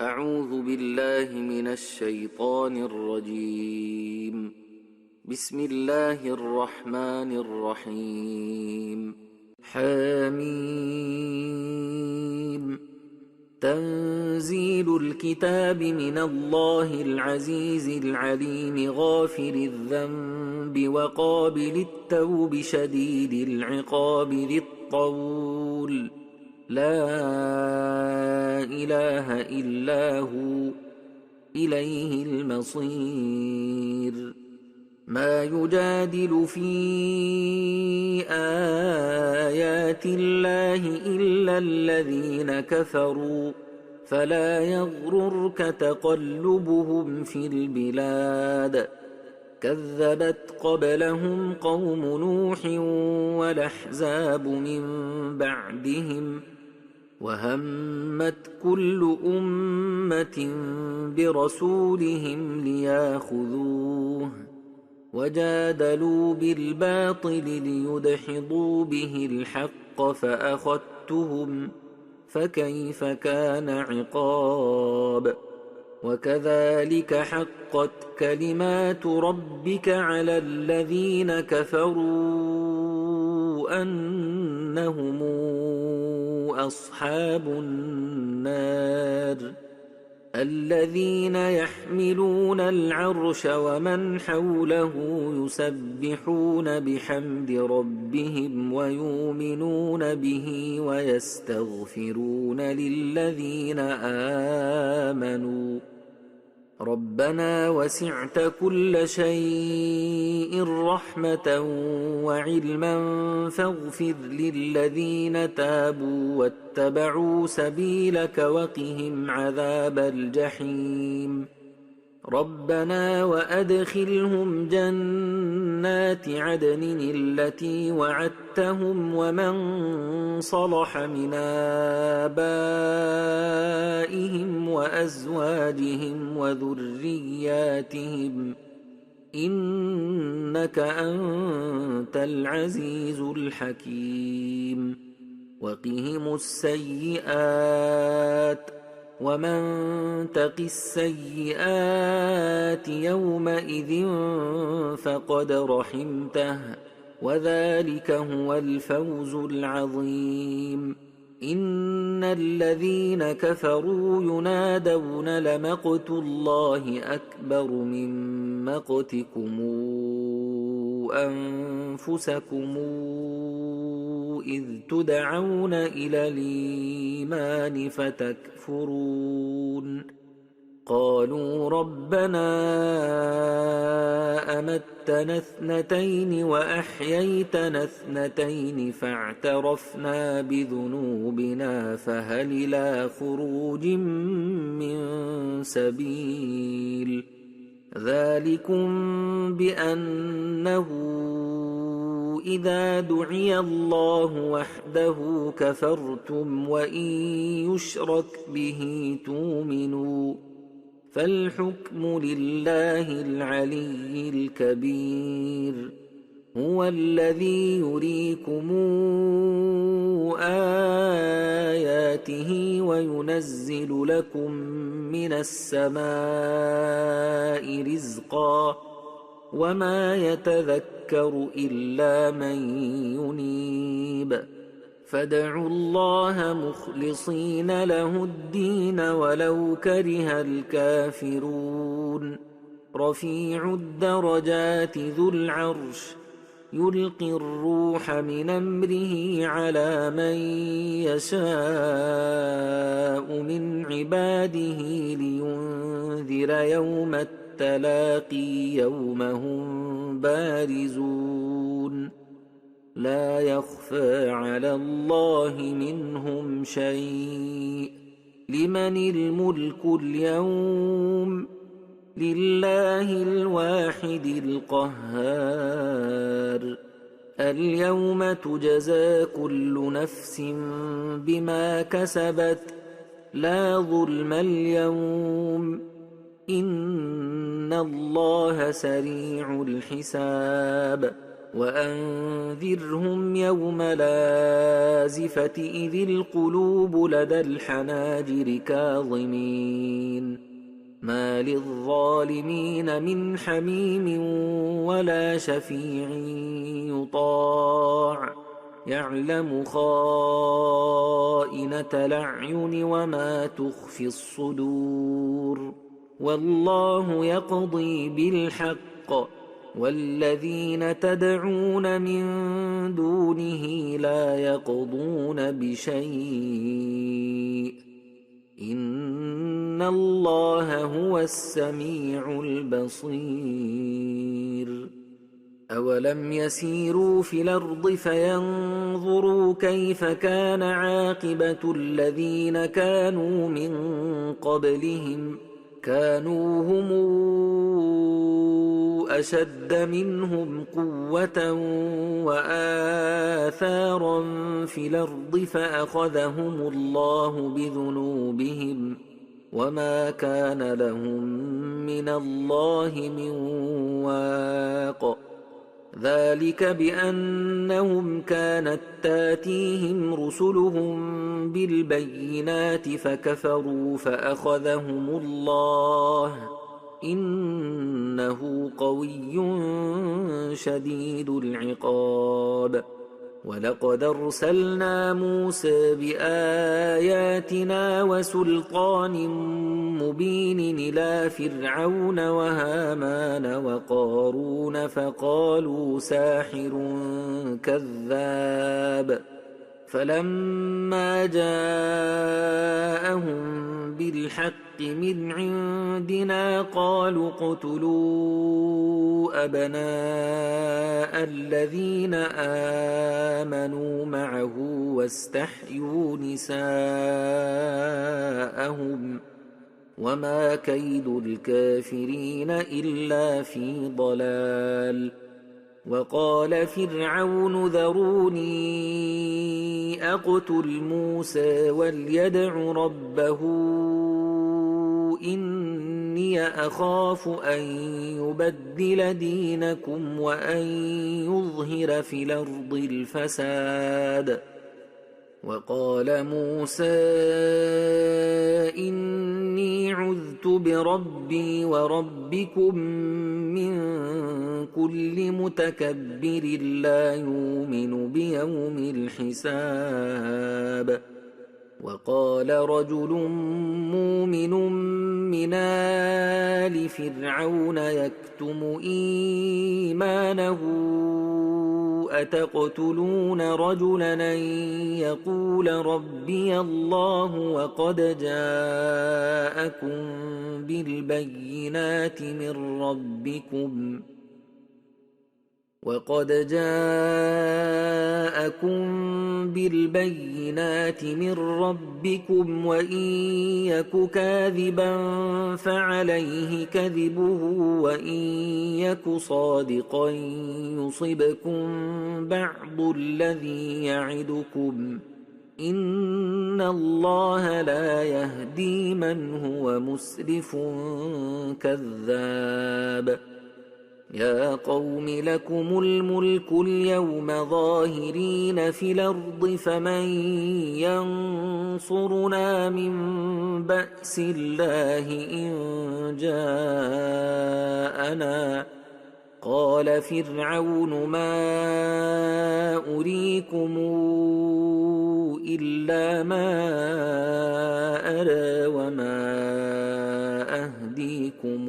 أعوذ بالله من الشيطان الرجيم. بسم الله الرحمن الرحيم. حميم. تنزيل الكتاب من الله العزيز العليم غافر الذنب وقابل التوب شديد العقاب ذي الطول لا إله إلا هو إليه المصير. ما يجادل في آيات الله إلا الذين كفروا فلا يغررك تقلبهم في البلاد. كذبت قبلهم قوم نوح والأحزاب من بعدهم وهمت كل أمة برسولهم لياخذوه وجادلوا بالباطل ليدحضوا به الحق فأخذتهم فكيف كان عقاب. وكذلك حقت كلمات ربك على الذين كفروا أنهم أصحاب النار. الذين يحملون العرش ومن حوله يسبحون بحمد ربهم ويؤمنون به ويستغفرون للذين آمنوا ربنا وسعت كل شيء رحمة وعلما فاغفر للذين تابوا واتبعوا سبيلك وقهم عذاب الجحيم. ربنا وأدخلهم جنات عدن التي وعدتهم ومن صلح من آبائهم وأزواجهم وذرياتهم إنك أنت العزيز الحكيم. وقهم السيئات ومن تق السيئات يومئذ فقد رحمته وذلك هو الفوز العظيم. إن الذين كفروا ينادون لمقت الله أكبر من مقتكم أنفسكم إذ تدعون إلى الإيمان فتكفرون. قالوا ربنا أمتنا اثنتين وأحييتنا اثنتين فاعترفنا بذنوبنا فهل إلى خروج من سبيل. ذلكم بأنه إذا دعي الله وحده كفرتم وإن يشرك به تؤمنوا فالحكم لله العلي الكبير. هو الذي يريكم آياته وينزل لكم من السماء رزقا وما يتذكر إلا من ينيب. فادعوا الله مخلصين له الدين ولو كره الكافرون. رفيع الدرجات ذو العرش يلقي الروح من أمره على من يشاء من عباده لينذر يوم التلاقي يوم هم بارزون لا يخفى على الله منهم شيء. لمن الملك اليوم لله الواحد القهار. اليوم تجزى كل نفس بما كسبت لا ظلم اليوم إن الله سريع الحساب. وأنذرهم يوم لازفة إذ القلوب لدى الحناجر كاظمين ما للظالمين من حميم ولا شفيع يطاع يعلم خائنة الأعين وما تخفي الصدور والله يقضي بالحق والذين تدعون من دونه لا يقضون بشيء إن الله هو السميع البصير أولم يسيروا في الأرض فينظروا كيف كان عاقبة الذين كانوا من قبلهم كانوا هم أشد منهم قوة وآثارا في الأرض فأخذهم الله بذنوبهم وما كان لهم من الله من واق ذلك بأنهم كانت تاتيهم رسلهم بالبينات فكفروا فأخذهم الله إنه قوي شديد العقاب ولقد أرسلنا موسى بآياتنا وسلطان مبين إلى فرعون وهامان وقارون فقالوا ساحر كذاب فلما جاءهم بالحق من عندنا قالوا اقتلوا أبناء الذين آمنوا معه واستحيوا نساءهم وما كيد الكافرين إلا في ضلال وقال فرعون ذروني أقتل موسى وليدع ربه إني أخاف أن يبدل دينكم وأن يظهر في الأرض الفساد وقال موسى إني عذت بربي وربكم من كل متكبر لا يؤمن بيوم الحساب وقال رجل مؤمن من آل فرعون يكتم إيمانه أتقتلون رجلا أن يقول ربي الله وقد جاءكم بالبينات من ربكم وإن يك كاذبا فعليه كذبه وإن يك صادقا يصبكم بعض الذي يعدكم إن الله لا يهدي من هو مسرف كذاب يا قوم لكم الملك اليوم ظاهرين في الأرض فمن ينصرنا من بأس الله إن جاءنا قال فرعون ما أريكم إلا ما أرى وما أهديكم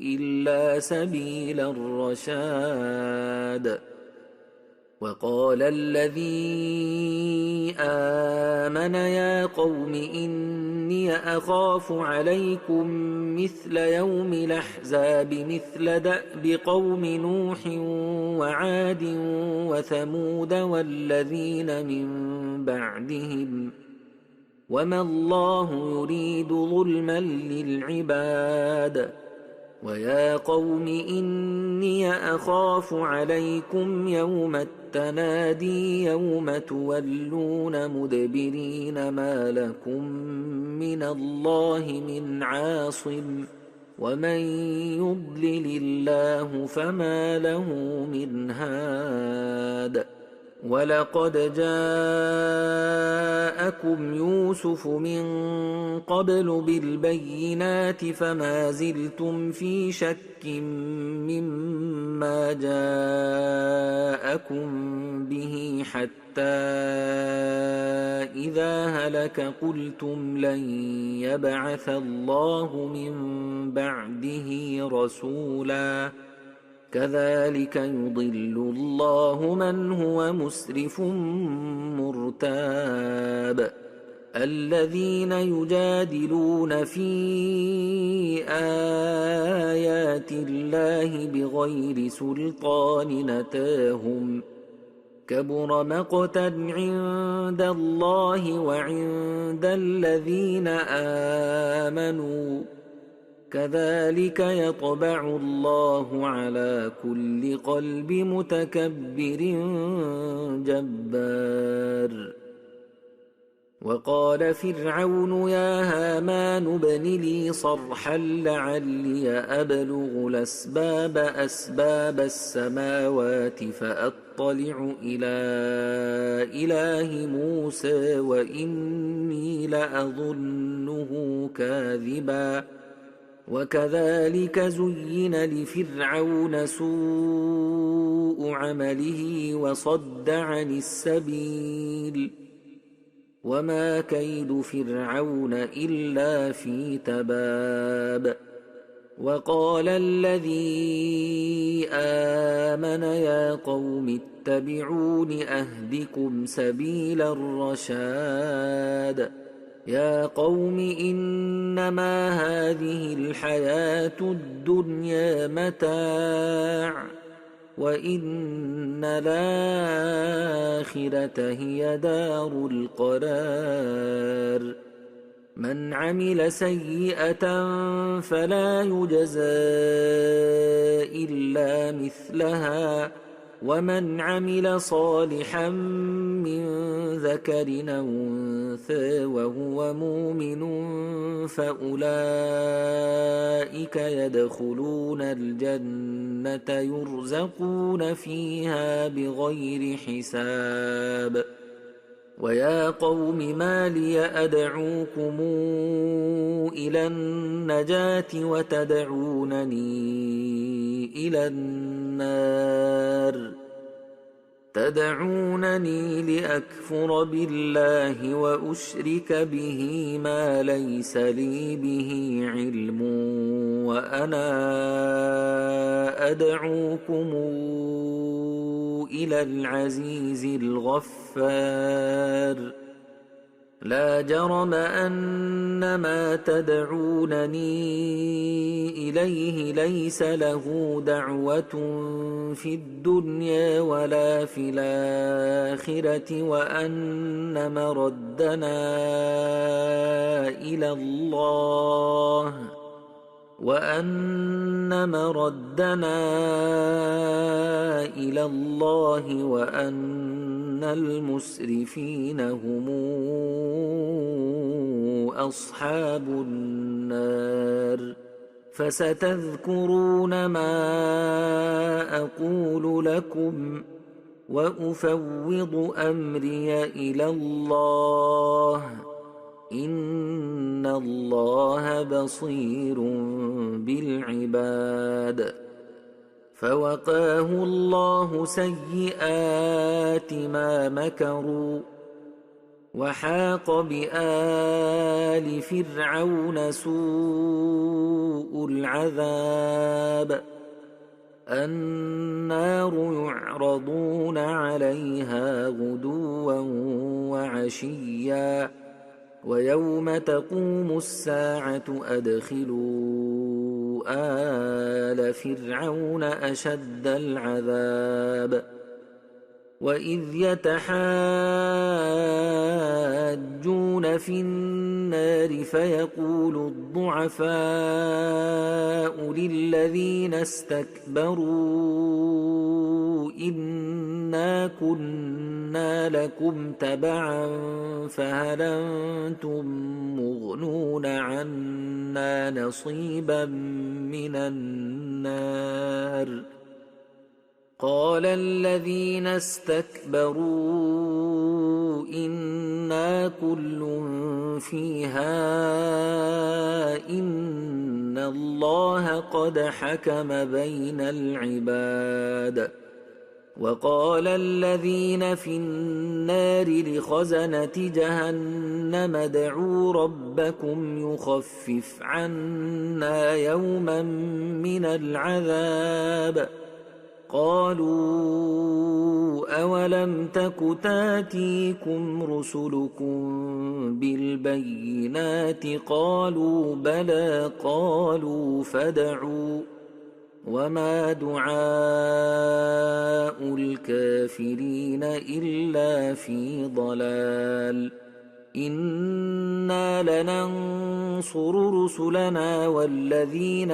إلا سبيل الرشاد وقال الذي آمن يا قوم إني أخاف عليكم مثل يوم الأحزاب مثل دأب قوم نوح وعاد وثمود والذين من بعدهم وما الله يريد ظلما للعباد ويا قوم إني أخاف عليكم يوم التنادي يوم تولون مدبرين ما لكم من الله من عاصم ومن يضلل الله فما له من هاد ولقد جاءكم يوسف من قبل بالبينات فما زلتم في شك مما جاءكم به حتى إذا هلك قلتم لن يبعث الله من بعده رسولا كذلك يضل الله من هو مسرف مرتاب الذين يجادلون في آيات الله بغير سلطان أتاهم كبر مقتا عند الله وعند الذين آمنوا كذلك يطبع الله على كل قلب متكبر جبار وقال فرعون يا هامان ابن لي صرحا لعلي أبلغ أسباب السماوات فأطلع إلى إله موسى وإني لأظنه كاذبا وكذلك زين لفرعون سوء عمله وصد عن السبيل وما كيد فرعون إلا في تباب وقال الذي آمن يا قوم اتبعون أهدكم سبيل الرشاد يا قوم إنما هذه الحياة الدنيا متاع وإن الآخرة هي دار القرار من عمل سيئة فلا يجزى إلا مثلها ومن عمل صالحا من ذكر أو أنثى وهو مؤمن فأولئك يدخلون الجنة يرزقون فيها بغير حساب ويا قوم ما لي أدعوكم إلى النجاة وتدعونني إلى النار تدعونني لأكفر بالله وأشرك به ما ليس لي به علم وأنا أدعوكم إلى العزيز الغفار لا جرم أن ما تدعونني إليه ليس له دعوة في الدنيا ولا في الآخرة وأن مردنا إلى الله وأن المسرفين هم أصحاب النار فستذكرون ما أقول لكم وأفوض أمري إلى الله إن الله بصير بالعباد فوقاه الله سيئات ما مكروا وحاق بآل فرعون سوء العذاب النار يعرضون عليها غدوا وعشيا ويوم تقوم الساعة أدخلوا آل فرعون أشد العذاب وإذ يتحاجون في النار فيقول الضعفاء للذين استكبروا إنا كنا لكم تبعا فهل أنتم مغنون عنا نصيبا من النار قال الذين استكبروا إنا كل فيها إن الله قد حكم بين العباد وقال الذين في النار لخزنة جهنم ادعوا ربكم يخفف عنا يوما من العذاب قالوا أولم تك تاتيكم رسلكم بالبينات قالوا بلى قالوا فادعوا وما دعاء الكافرين إلا في ضلال إنا لننصر رسلنا والذين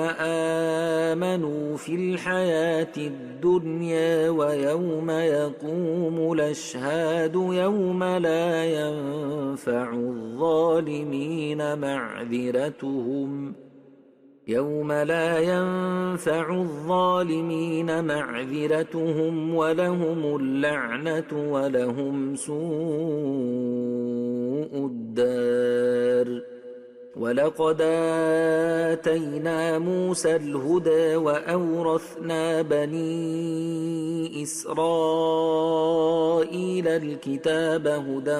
آمنوا في الحياة الدنيا ويوم يقوم الأشهاد يوم لا ينفع الظالمين معذرتهم ولهم اللعنة ولهم سوء الدار ولقد آتينا موسى الهدى وأورثنا بني إسرائيل الكتاب هدى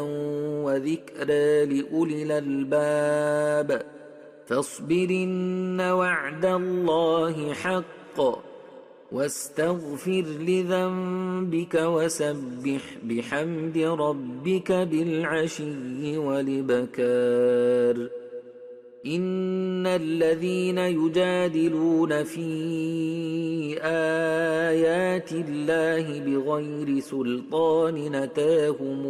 وذكرى لأولي الألباب فاصبر إن وعد الله حق واستغفر لذنبك وسبح بحمد ربك بالعشي والإبكار إن الذين يجادلون في آيات الله بغير سلطان أتاهم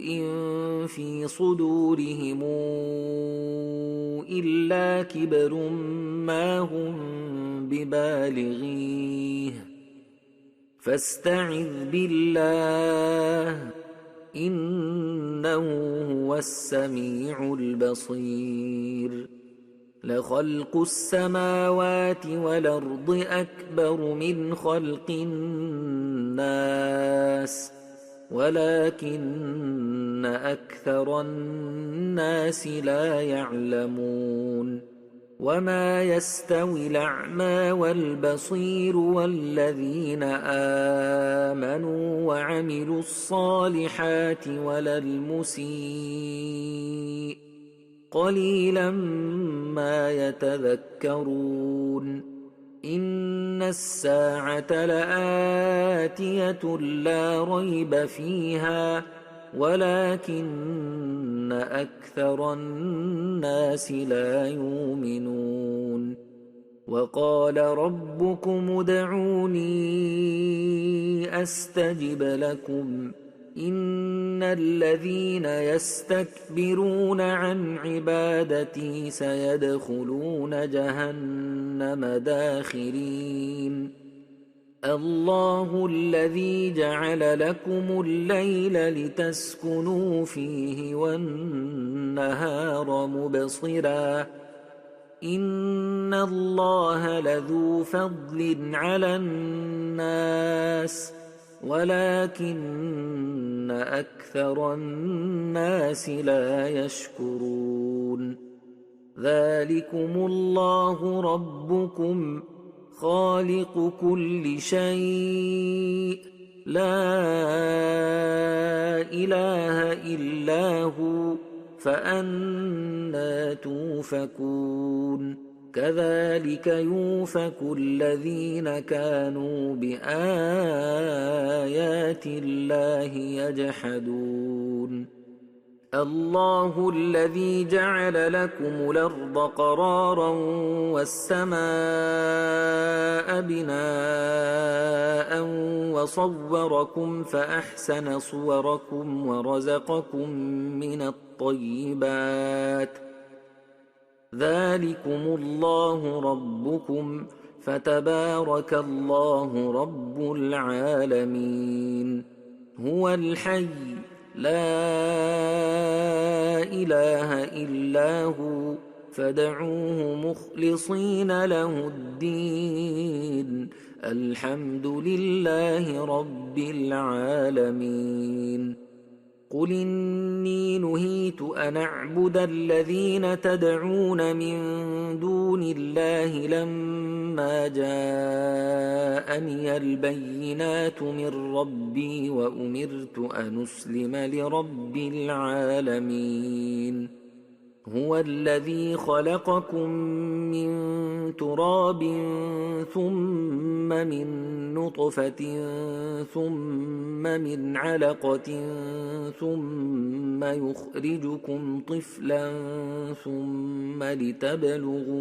إن في صدورهم إلا كبر ما هم ببالغيه فاستعذ بالله إنه هو السميع البصير لخلق السماوات والأرض أكبر من خلق الناس ولكن أكثر الناس لا يعلمون وما يستوي الأعمى والبصير والذين آمنوا وعملوا الصالحات ولا المسيء قليلا ما يتذكرون إن الساعة لآتية لا ريب فيها ولكن أكثر الناس لا يؤمنون وقال ربكم ادعوني أستجب لكم إن الذين يستكبرون عن عبادتي سيدخلون جهنم داخرين الله الذي جعل لكم الليل لتسكنوا فيه والنهار مبصرا إن الله لذو فضل على الناس ولكن أكثر الناس لا يشكرون ذلكم الله ربكم خالق كل شيء لا إله إلا هو فأنى توفكون كذلك يوفك الذين كانوا بآيات الله يجحدون الله الذي جعل لكم الأرض قرارا والسماء بناء وصوركم فأحسن صوركم ورزقكم من الطيبات ذلكم الله ربكم فتبارك الله رب العالمين هو الحي لا إله إلا هو فادعوه مخلصين له الدين الحمد لله رب العالمين قل إني نهيت أن أعبد الذين تدعون من دون الله لما جاءني البينات من ربي وأمرت أن أسلم لرب العالمين هو الذي خلقكم من تراب ثم من نطفة ثم من علقة ثم يخرجكم طفلا ثم لتبلغوا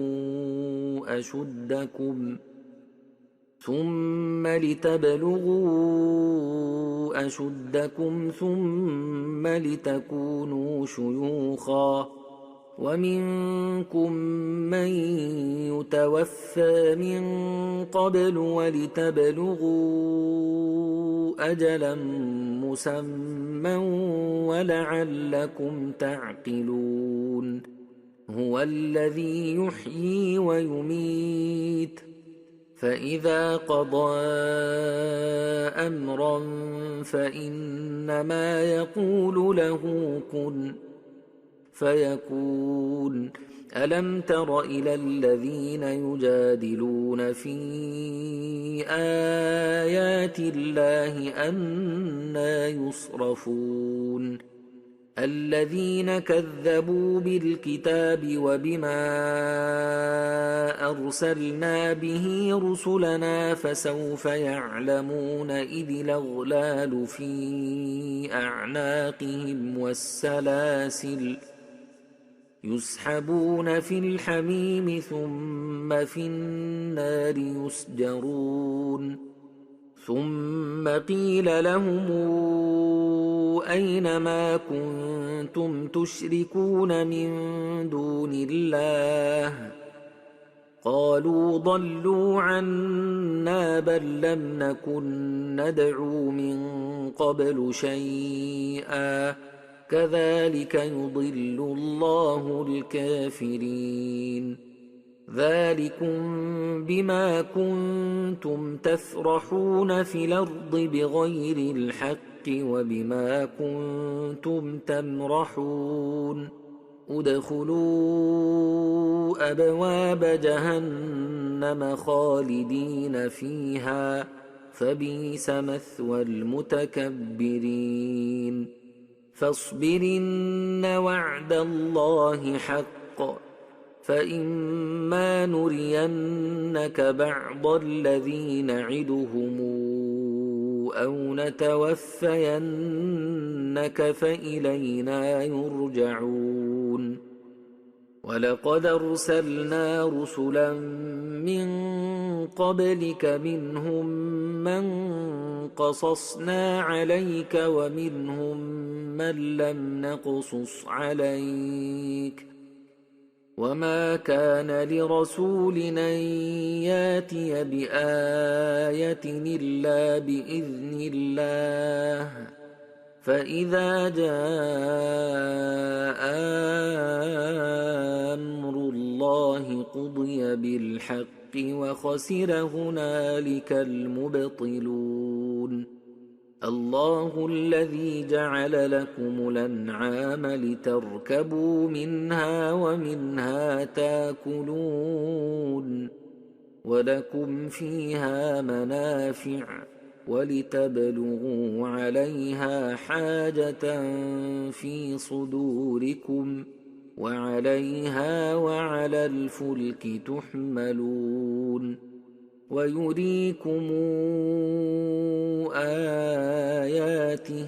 أشدكم ثم لتكونوا شيوخا ومنكم من يتوفى من قبل ولتبلغوا أجلا مسمى ولعلكم تعقلون هو الذي يحيي ويميت فإذا قضى أمرا فإنما يقول له كن فيكون ألم تر إلى الذين يجادلون في آيات الله أنى يصرفون الذين كذبوا بالكتاب وبما أرسلنا به رسلنا فسوف يعلمون إذ الأغلال في أعناقهم والسلاسل يسحبون في الحميم ثم في النار يسجرون ثم قيل لهم أين ما كنتم تشركون من دون الله قالوا ضلوا عنا بل لم نكن ندعو من قبل شيئا كذلك يضل الله الكافرين ذلكم بما كنتم تفرحون في الأرض بغير الحق وبما كنتم تمرحون ادخلوا أبواب جهنم خالدين فيها فبئس مثوى المتكبرين فاصبرن وعد الله حق فإما نرينك بعض الذي نعدهم أو نتوفينك فإلينا يرجعون ولقد أرسلنا رسلا من قبلك منهم من قصصنا عليك ومنهم من لم نقصص عليك وما كان لرسول أن ياتي بآية إلا بإذن الله فإذا جاء أمر الله قضي بالحق وخسر هنالك المبطلون الله الذي جعل لكم الأنعام لتركبوا منها ومنها تاكلون ولكم فيها منافع ولتبلغوا عليها حاجة في صدوركم وعليها وعلى الفلك تحملون ويريكم آياته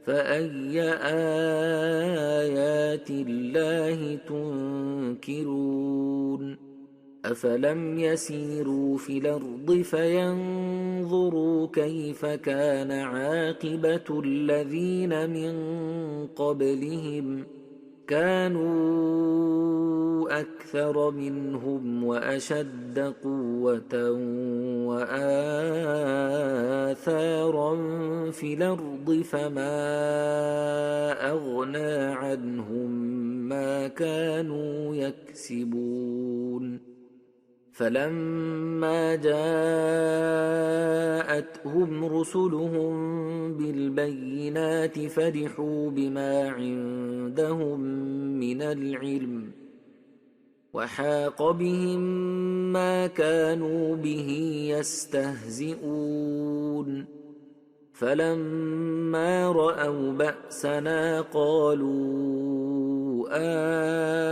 فأي آيات الله تنكرون أفلم يسيروا في الأرض فينظروا كيف كان عاقبة الذين من قبلهم كانوا أكثر منهم وأشد قوة وآثارا في الأرض فما أغنى عنهم ما كانوا يكسبون فلما جاءتهم رسلهم بالبينات فرحوا بما عندهم من العلم وحاق بهم ما كانوا به يستهزئون فلما رأوا بأسنا قالوا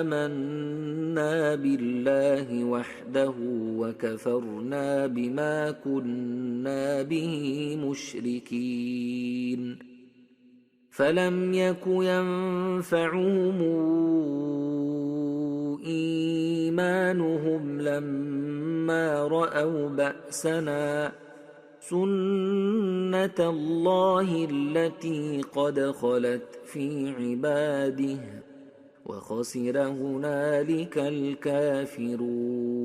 آمنا بالله وحده وكفرنا بما كنا به مشركين فلم يك ينفعهم إيمانهم لما رأوا بأسنا سنة الله التي قد خلت في عباده وخسر هنالك الكافرون